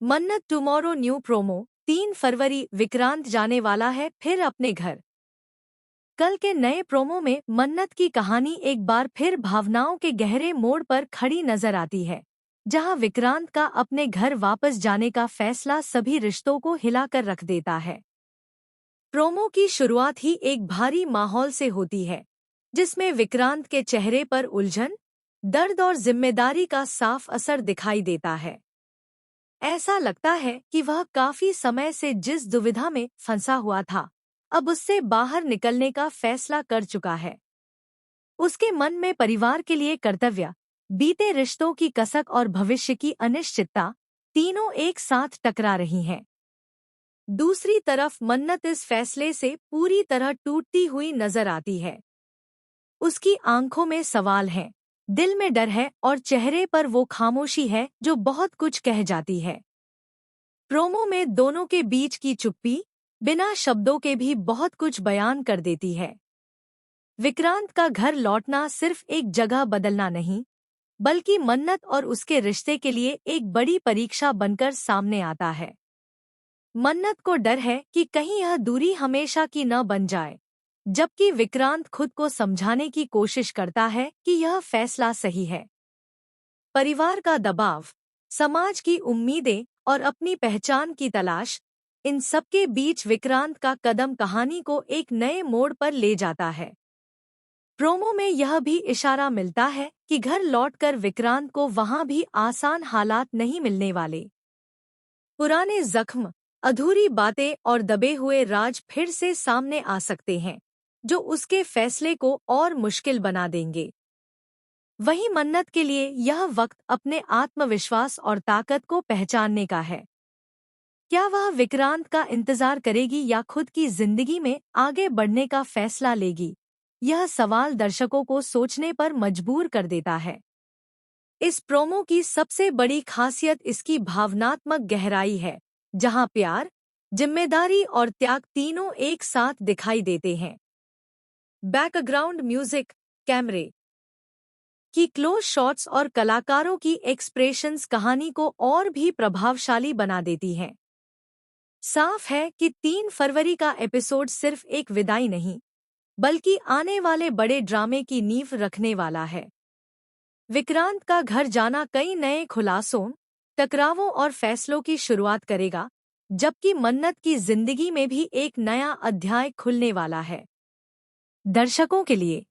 मन्नत tomorrow new promo 3 फरवरी विक्रांत जाने वाला है फिर अपने घर। कल के नए प्रोमो में मन्नत की कहानी एक बार फिर भावनाओं के गहरे मोड़ पर खड़ी नजर आती है, जहां विक्रांत का अपने घर वापस जाने का फैसला सभी रिश्तों को हिलाकर रख देता है। प्रोमो की शुरुआत ही एक भारी माहौल से होती है, जिसमें विक्रांत के चेहरे पर उलझन, दर्द और जिम्मेदारी का साफ असर दिखाई देता है। ऐसा लगता है कि वह काफी समय से जिस दुविधा में फंसा हुआ था, अब उससे बाहर निकलने का फैसला कर चुका है। उसके मन में परिवार के लिए कर्तव्य, बीते रिश्तों की कसक और भविष्य की अनिश्चितता तीनों एक साथ टकरा रही हैं। दूसरी तरफ मन्नत इस फैसले से पूरी तरह टूटती हुई नजर आती है। उसकी आंखों में सवाल हैं, दिल में डर है और चेहरे पर वो खामोशी है जो बहुत कुछ कह जाती है। प्रोमो में दोनों के बीच की चुप्पी बिना शब्दों के भी बहुत कुछ बयान कर देती है। विक्रांत का घर लौटना सिर्फ एक जगह बदलना नहीं, बल्कि मन्नत और उसके रिश्ते के लिए एक बड़ी परीक्षा बनकर सामने आता है। मन्नत को डर है कि कहीं यह दूरी हमेशा की न बन जाए, जबकि विक्रांत खुद को समझाने की कोशिश करता है कि यह फैसला सही है। परिवार का दबाव, समाज की उम्मीदें और अपनी पहचान की तलाश, इन सबके बीच विक्रांत का कदम कहानी को एक नए मोड़ पर ले जाता है। प्रोमो में यह भी इशारा मिलता है कि घर लौटकर विक्रांत को वहां भी आसान हालात नहीं मिलने वाले। पुराने जख्म, अधूरी बातें और दबे हुए राज फिर से सामने आ सकते हैं, जो उसके फैसले को और मुश्किल बना देंगे। वहीं मन्नत के लिए यह वक्त अपने आत्मविश्वास और ताकत को पहचानने का है। क्या वह विक्रांत का इंतजार करेगी या खुद की जिंदगी में आगे बढ़ने का फैसला लेगी? यह सवाल दर्शकों को सोचने पर मजबूर कर देता है। इस प्रोमो की सबसे बड़ी खासियत इसकी भावनात्मक गहराई है, जहां प्यार, जिम्मेदारी और त्याग तीनों एक साथ दिखाई देते हैं। बैकग्राउंड म्यूजिक, कैमरे की क्लोज शॉट्स और कलाकारों की एक्सप्रेशंस कहानी को और भी प्रभावशाली बना देती हैं। साफ है कि 3 फरवरी का एपिसोड सिर्फ एक विदाई नहीं, बल्कि आने वाले बड़े ड्रामे की नींव रखने वाला है। विक्रांत का घर जाना कई नए खुलासों, टकरावों और फैसलों की शुरुआत करेगा, जबकि मन्नत की जिंदगी में भी एक नया अध्याय खुलने वाला है। दर्शकों के लिए